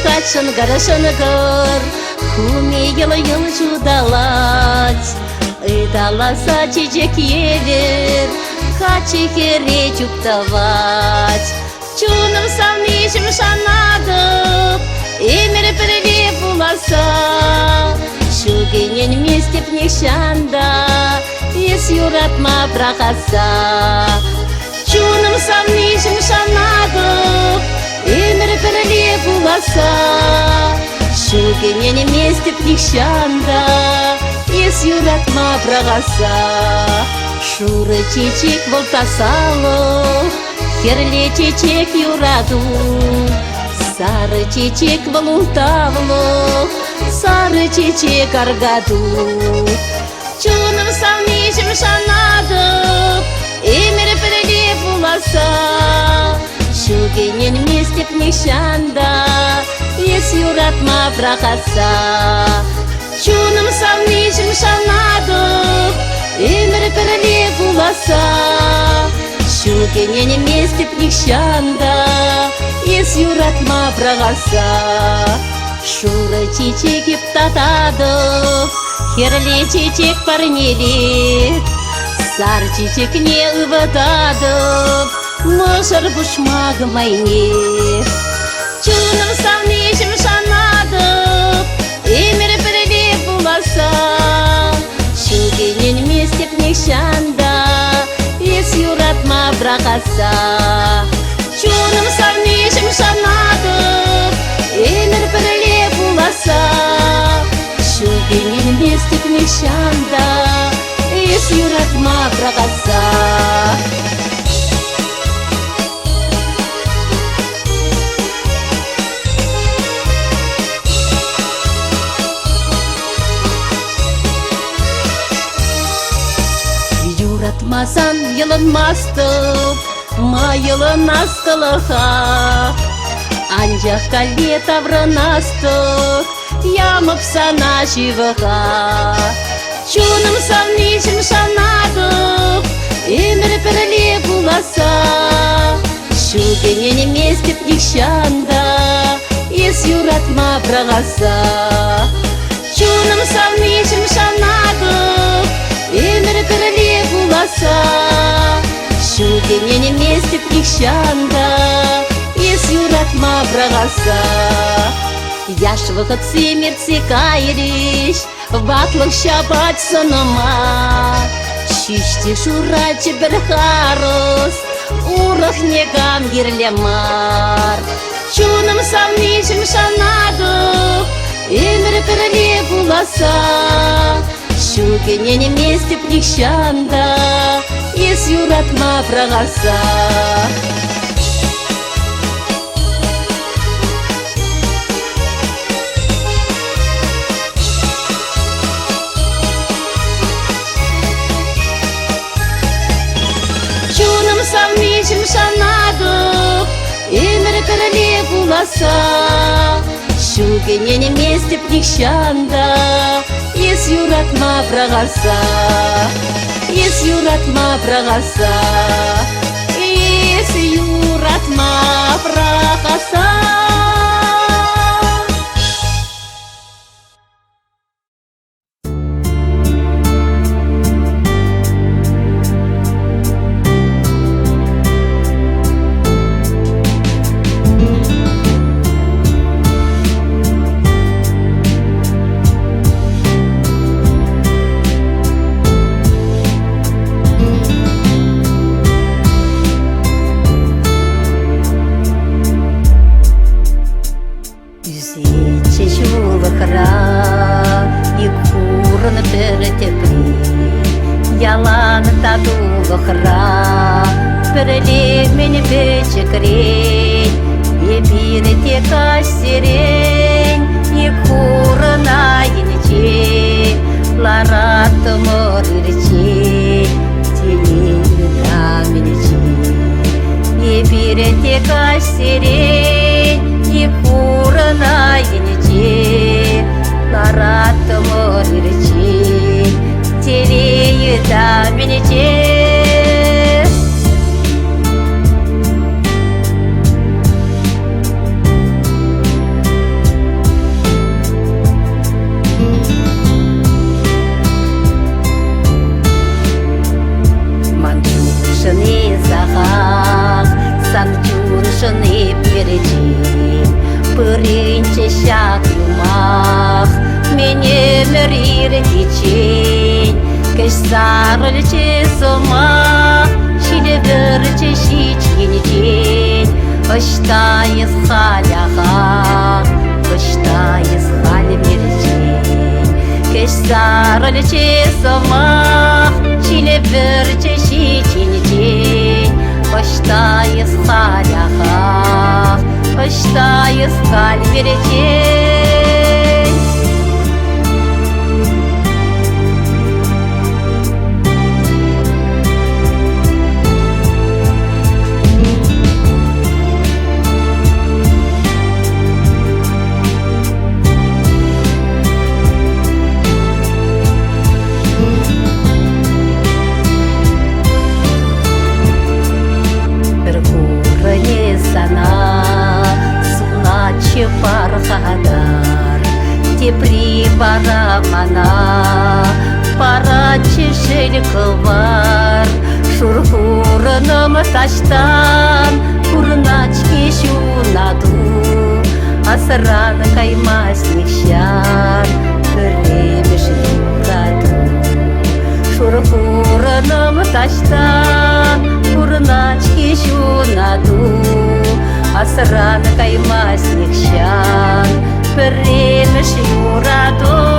тачын гарашыныгыр, хуми ел жудалать. Идаласа чечек елер, качекере чуктавать. Чуным савнишим шанадып, эмер пірле буласа. Шугенен местеп нешанда, ес юратма брахаса. Чуным савнишим шанадып, эмер пірле буласа. Шугенен местеп нешанда, ес юратма брахаса. Шуры чечек волтасалы, херле чечек юраду. Сары чечек волунтавлы, сары чечек аргаду. Чуным савнишим шанадып, эмер пірле буласа. Шугенен местеп нешанда, ес юратма брахаса. Чуным савнишим шанадып, эмер пірле буласа. Шугенен местеп нешанда, ес юратма брахаса. Шуры чечек ептатадып, херле чечек парнелет. Сар чечек не ыватадып, мышыр бушмаг майнет. Чуным савнишим шанадып, эмер пірле буласа. Шугенен местеп нешанда, ес юратма брахаса. Чуным савнишим шанадып, эмер пірле буласа. Шугенен местеп нешанда, ес юратма брахаса. Юратмасан йылынмастып, майылын астылыха. Анжақ кале таврынастық, ямып сана живыға. Чуным савнишим шанадып, эмер пірле буласа. Шугенен местеп нешанда, ес юратма брахаса. Чуным савнишим шанадып, эмер пірле буласа. Шугенен местеп нешанда, ес юратма брахаса. Яш вăхăтсе мерце кайриш, ватлăх çапать сăнăма. Çиште шурачы бір харăс, урăх негам йӹрле мар. Чуным савнишим шанадып, эмер пірле буласа. Шугенен местеп нешанда, ес юратма брахаса. Чуным савнишим шанадып, эмер пірле буласа. Шугенен местеп нешанда, ес юратма брахаса. Ес юратма брахаса. Ес юратма брахаса. Яланы татулықра, пірле мені бечекрен, епині тек астерен, екурына енече, лараттымыр ирче, тенеюда менече. Епині тек астерен, екурына енече, лараттымыр ирче, тенеюда менече. беречень, кеш сарыльче сома, шилеверче шичкенечень, ыштайыз халяха, ыштайыз халь беречень, кеш сарыльче сома, шилеверче шичкенечень, ыштайыз халяха, ыштайыз халь беречень. Пархадар, тепри барамана, парачи шелковар, шурхурным таштан, курначки шунаду, асран каймасник щан, кремеш юраду. Шурхурным таштан, курначки шунаду, асран каймасник щан, кремеш юраду.